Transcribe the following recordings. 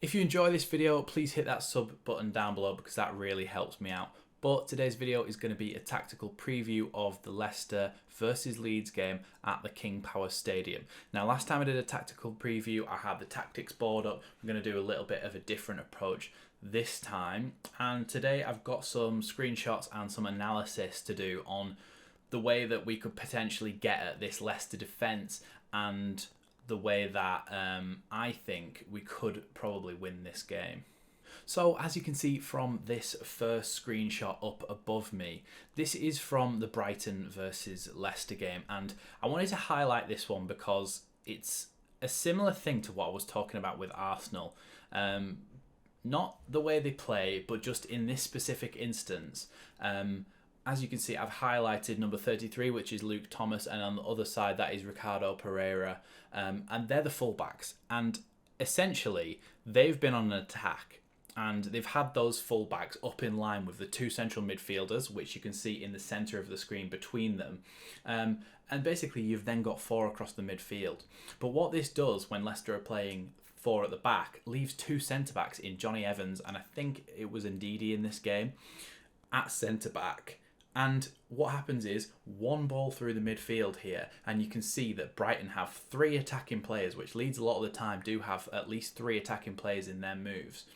If you enjoy this video, please hit that sub button down below because that really helps me out. But today's video is going to be a tactical preview of the Leicester versus Leeds game at the King Power Stadium. Now, last time I did a tactical preview, I had the tactics board up. I'm going to do a little bit of a different approach this time. And today I've got some screenshots and some analysis to do on the way that we could potentially get at this Leicester defence and the way that I think we could probably win this game. So as you can see from this first screenshot up above me, this is from the Brighton versus Leicester game, and I wanted to highlight this one because it's a similar thing to what I was talking about with Arsenal. Not the way they play, but just in this specific instance. As you can see, I've highlighted number 33, which is Luke Thomas, and on the other side, that is Ricardo Pereira, and they're the fullbacks. And essentially, they've been on an attack, and they've had those fullbacks up in line with the two central midfielders, which you can see in the centre of the screen between them. And basically, you've then got four across the midfield. But what this does when Leicester are playing four at the back, leaves two centre-backs in Johnny Evans, and I think it was Ndidi in this game, at centre-back. And what happens is one ball through the midfield here, and you can see that Brighton have three attacking players, which Leeds a lot of the time do have at least three attacking players in their moves,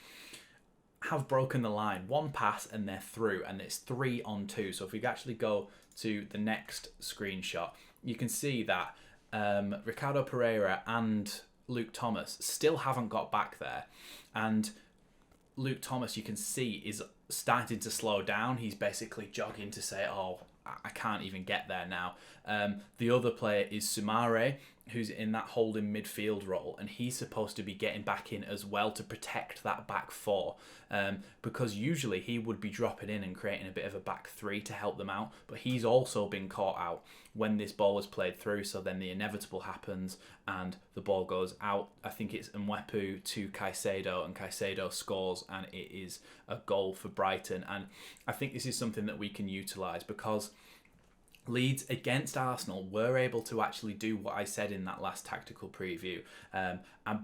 have broken the line. One pass and they're through, and it's 3-on-2. So if we actually go to the next screenshot, you can see that Ricardo Pereira and Luke Thomas still haven't got back there. And Luke Thomas, you can see, is starting to slow down. He's basically jogging to say, oh, I can't even get there now. The other player is Soumare, who's in that holding midfield role, and he's supposed to be getting back in as well to protect that back four, because usually he would be dropping in and creating a bit of a back three to help them out, but he's also been caught out when this ball was played through, so then the inevitable happens and the ball goes out. I think it's Mwepu to Caicedo, and Caicedo scores, and it is a goal for Brighton. And I think this is something that we can utilise, because Leeds against Arsenal were able to actually do what I said in that last tactical preview, and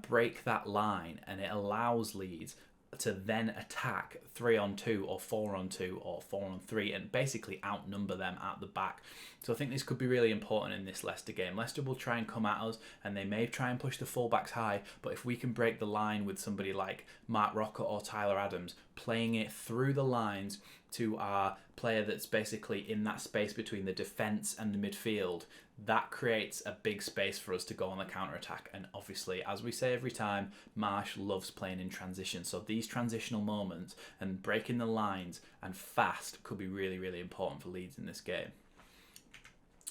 break that line, and it allows Leeds to then attack 3-on-2 or 4-on-2 or 4-on-3 and basically outnumber them at the back. So I think this could be really important in this Leicester game. Leicester will try and come at us, and they may try and push the fullbacks high, but if we can break the line with somebody like Mark Rocker or Tyler Adams, playing it through the lines to our player that's basically in that space between the defence and the midfield, that creates a big space for us to go on the counter-attack. And obviously, as we say every time, Marsh loves playing in transition. So these transitional moments and breaking the lines and fast could be really, really important for Leeds in this game.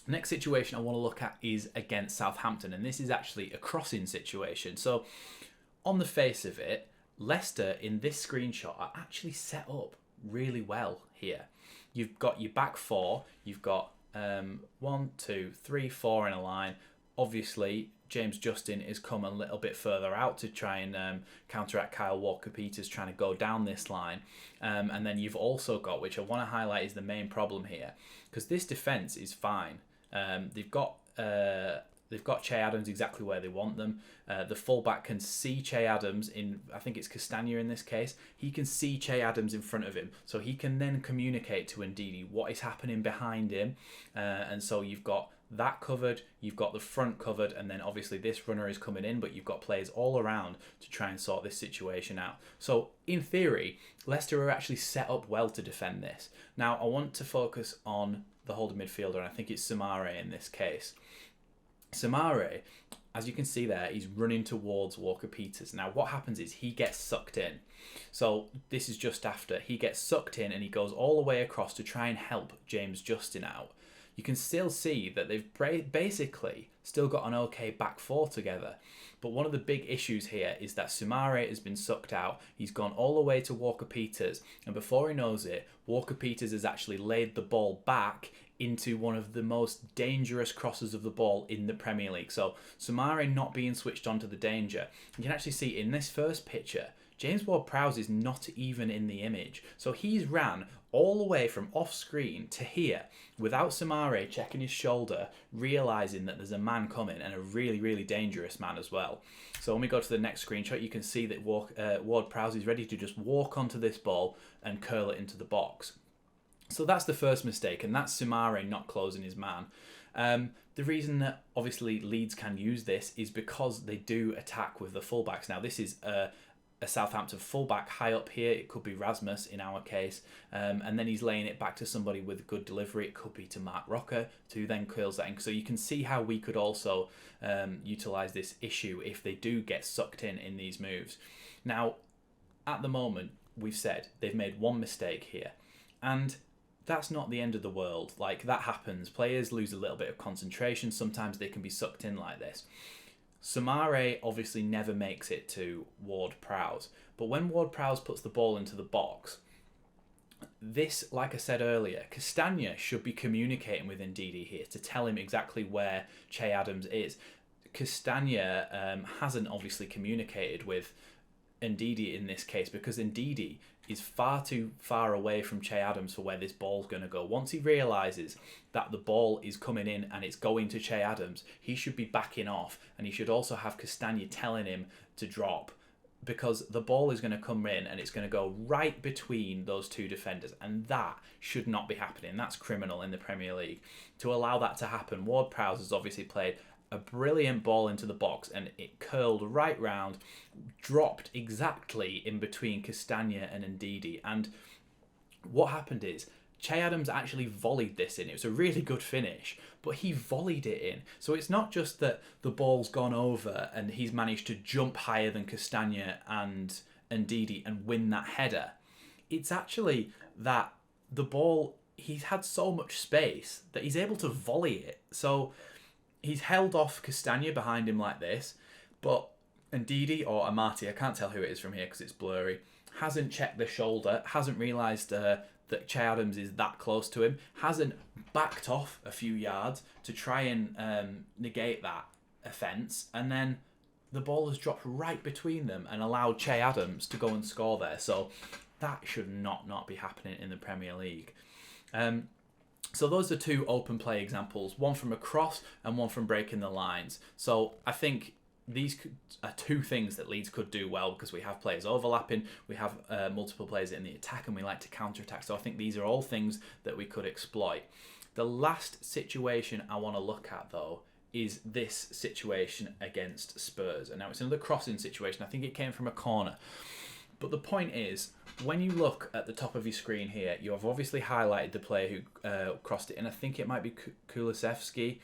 Next situation I want to look at is against Southampton, and this is actually a crossing situation. So on the face of it, Leicester in this screenshot are actually set up really well here. You've got your back four, you've got 1, 2, 3, 4 in a line. Obviously, James Justin has come a little bit further out to try and counteract Kyle Walker-Peters trying to go down this line. And then you've also got, which I want to highlight is the main problem here, because this defence is fine. They've got Che Adams exactly where they want them. The fullback can see Che Adams in, I think it's Castagna in this case. He can see Che Adams in front of him, so he can then communicate to Ndidi what is happening behind him. And so you've got that covered, you've got the front covered, and then obviously this runner is coming in, but you've got players all around to try and sort this situation out. So in theory, Leicester are actually set up well to defend this. Now I want to focus on the holding midfielder, and I think it's Soumare in this case. Soumare, as you can see there, he's running towards Walker-Peters. Now what happens is he gets sucked in. So this is just after. He gets sucked in and he goes all the way across to try and help James Justin out. You can still see that they've basically still got an okay back four together. But one of the big issues here is that Soumare has been sucked out. He's gone all the way to Walker-Peters, and before he knows it, Walker-Peters has actually laid the ball back into one of the most dangerous crosses of the ball in the Premier League. So Soumare not being switched on to the danger. You can actually see in this first picture, James Ward-Prowse is not even in the image. So he's ran all the way from off screen to here without Soumare checking his shoulder, realising that there's a man coming, and a really, really dangerous man as well. So when we go to the next screenshot, you can see that Ward-Prowse is ready to just walk onto this ball and curl it into the box. So that's the first mistake, and that's Soumare not closing his man. The reason that obviously Leeds can use this is because they do attack with the fullbacks. Now this is a Southampton fullback high up here. It could be Rasmus in our case, and then he's laying it back to somebody with good delivery. It could be to Mark Rocker, who then curls that in. So you can see how we could also utilise this issue if they do get sucked in these moves. Now, at the moment, we've said they've made one mistake here, and that's not the end of the world. Like, that happens. Players lose a little bit of concentration. Sometimes they can be sucked in like this. Soumare obviously never makes it to Ward-Prowse, but when Ward-Prowse puts the ball into the box, this, like I said earlier, Castagna should be communicating with Ndidi here to tell him exactly where Che Adams is. Castagna hasn't obviously communicated with Ndidi in this case, because Ndidi is far too far away from Che Adams for where this ball's going to go. Once he realises that the ball is coming in and it's going to Che Adams, he should be backing off, and he should also have Castagna telling him to drop, because the ball is going to come in and it's going to go right between those two defenders, and that should not be happening. That's criminal in the Premier League. To allow that to happen, Ward-Prowse has obviously played a brilliant ball into the box, and it curled right round, dropped exactly in between Castagna and Ndidi. And what happened is Che Adams actually volleyed this in. It was a really good finish, but he volleyed it in. So it's not just that the ball's gone over and he's managed to jump higher than Castagna and Ndidi and win that header. It's actually that the ball, he's had so much space that he's able to volley it. So he's held off Castagna behind him like this, but Ndidi or Amati, I can't tell who it is from here because it's blurry, hasn't checked the shoulder, hasn't realised that Che Adams is that close to him, hasn't backed off a few yards to try and negate that offence, and then the ball has dropped right between them and allowed Che Adams to go and score there. So that should not be happening in the Premier League. So those are two open play examples, one from a cross and one from breaking the lines. So I think these are two things that Leeds could do well, because we have players overlapping, we have multiple players in the attack, and we like to counter-attack. So I think these are all things that we could exploit. The last situation I want to look at, though, is this situation against Spurs. And now it's another crossing situation. I think it came from a corner. But the point is, when you look at the top of your screen here, you have obviously highlighted the player who crossed it, and I think it might be Kulusevski.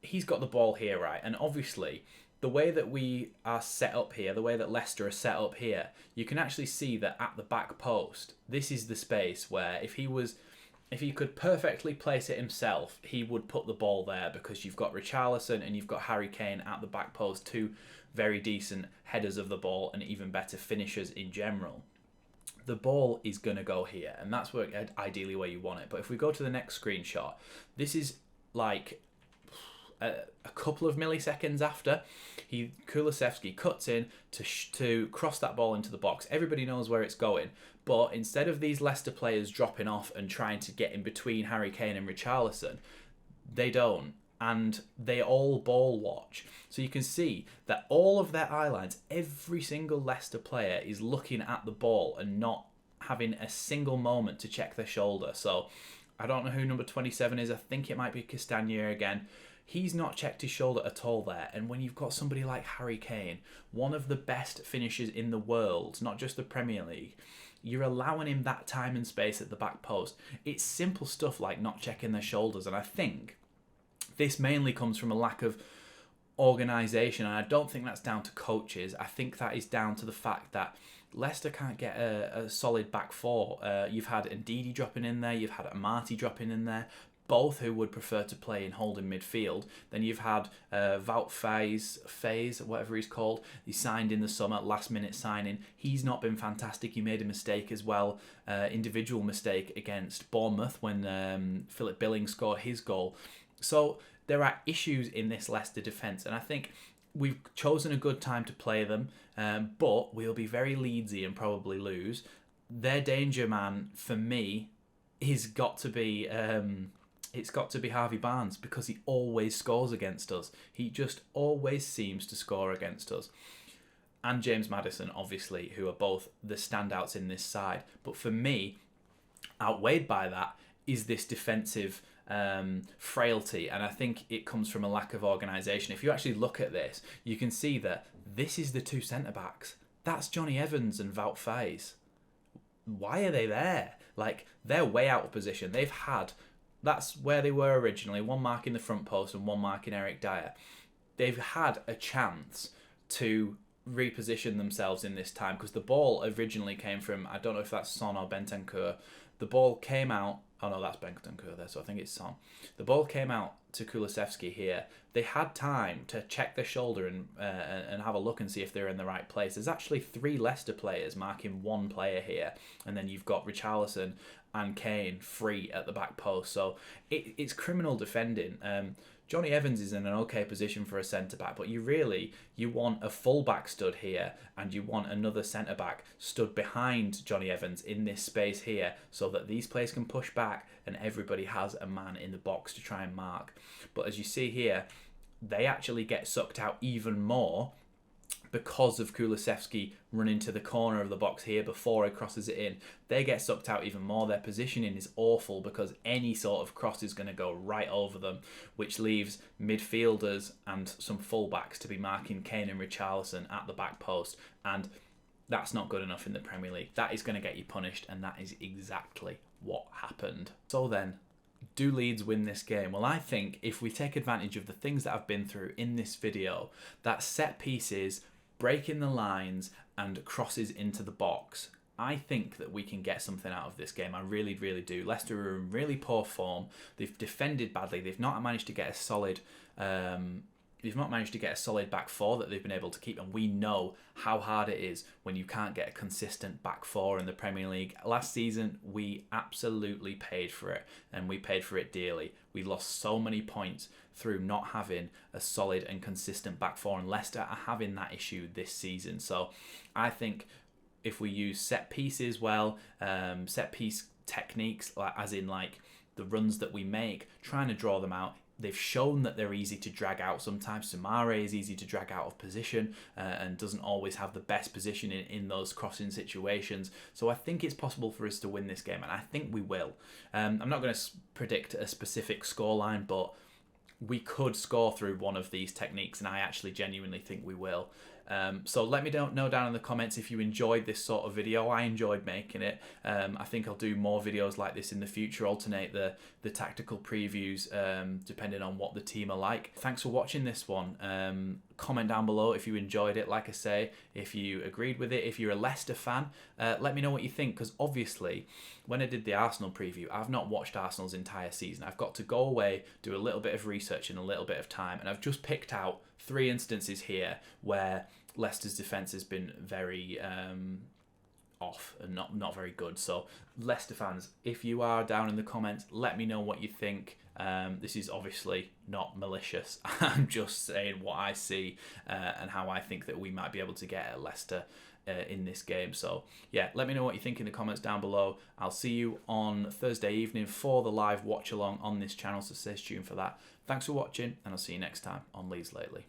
He's got the ball here, right? And obviously, the way that we are set up here, the way that Leicester are set up here, you can actually see that at the back post, this is the space where if he could perfectly place it himself, he would put the ball there, because you've got Richarlison and you've got Harry Kane at the back post, two very decent headers of the ball and even better finishers in general. The ball is going to go here, and that's where ideally where you want it. But if we go to the next screenshot, this is like a couple of milliseconds after Kulusevski cuts in to cross that ball into the box. Everybody knows where it's going, but instead of these Leicester players dropping off and trying to get in between Harry Kane and Richarlison, they don't, and they all ball watch. So you can see that all of their eye lines, every single Leicester player is looking at the ball and not having a single moment to check their shoulder. So I don't know who number 27 is. I think it might be Castagna again. He's not checked his shoulder at all there. And when you've got somebody like Harry Kane, one of the best finishers in the world, not just the Premier League, you're allowing him that time and space at the back post. It's simple stuff like not checking their shoulders. And I think this mainly comes from a lack of organisation. And I don't think that's down to coaches. I think that is down to the fact that Leicester can't get a solid back four. You've had Ndidi dropping in there. You've had Amati dropping in there. both who would prefer to play in holding midfield. Then you've had Wout Faes, whatever he's called. He signed in the summer, last minute signing. He's not been fantastic. He made a mistake as well, individual mistake against Bournemouth when Philip Billing scored his goal. So there are issues in this Leicester defence, and I think we've chosen a good time to play them, but we'll be very Leedsy and probably lose. Their danger man, for me, it's got to be Harvey Barnes, because he always scores against us. He just always seems to score against us. And James Maddison, obviously, who are both the standouts in this side. But for me, outweighed by that is this defensive frailty, and I think it comes from a lack of organisation. If you actually look at this, you can see that this is the two centre-backs. That's Jonny Evans and Wout Faes. Why are they there? Like, they're way out of position. That's where they were originally, one mark in the front post and one mark in Eric Dyer. They've had a chance to reposition themselves in this time, because the ball originally came from, I don't know if that's Son or Bentancur. The ball came out, oh no, that's Bentancur there, so I think it's Son. The ball came out to Kulusevski here. They had time to check their shoulder and have a look and see if they're in the right place. There's actually 3 Leicester players marking 1 player here, and then you've got Richarlison and Kane free at the back post. So it's criminal defending. Jonny Evans is in an okay position for a centre-back, but you want a full-back stood here, and you want another centre-back stood behind Jonny Evans in this space here, so that these players can push back and everybody has a man in the box to try and mark. But as you see here, they actually get sucked out even more because of Kulusevski running to the corner of the box here before he crosses it in. They get sucked out even more. Their positioning is awful, because any sort of cross is going to go right over them, which leaves midfielders and some fullbacks to be marking Kane and Richarlison at the back post. And that's not good enough in the Premier League. That is going to get you punished, and that is exactly what happened. So then, do Leeds win this game? Well, I think if we take advantage of the things that I've been through in this video, that set pieces, breaking the lines and crosses into the box, I think that we can get something out of this game. I really, really do. Leicester are in really poor form. They've defended badly. They've not managed to get a solid back four that they've been able to keep, and we know how hard it is when you can't get a consistent back four in the Premier League. Last season, we absolutely paid for it, and we paid for it dearly. We lost so many points through not having a solid and consistent back four, and Leicester are having that issue this season. So I think if we use set pieces well, set piece techniques, as in like the runs that we make, trying to draw them out. They've shown that they're easy to drag out sometimes. Samare is easy to drag out of position and doesn't always have the best position in those crossing situations. So I think it's possible for us to win this game, and I think we will. I'm not going to predict a specific scoreline, but we could score through one of these techniques, and I actually genuinely think we will. So let me know down in the comments if you enjoyed this sort of video. I enjoyed making it. I think I'll do more videos like this in the future, alternate the tactical previews depending on what the team are like. Thanks for watching this one. Comment down below if you enjoyed it. Like I say, if you agreed with it, if you're a Leicester fan, let me know what you think, because obviously when I did the Arsenal preview, I've not watched Arsenal's entire season. I've got to go away, do a little bit of research in a little bit of time, and I've just picked out 3 instances here where Leicester's defence has been very off and not very good. So Leicester fans, if you are down in the comments, let me know what you think. This is obviously not malicious. I'm just saying what I see and how I think that we might be able to get at Leicester in this game. So yeah, let me know what you think in the comments down below. I'll see you on Thursday evening for the live watch along on this channel, so stay tuned for that. Thanks for watching, and I'll see you next time on Leeds Lately.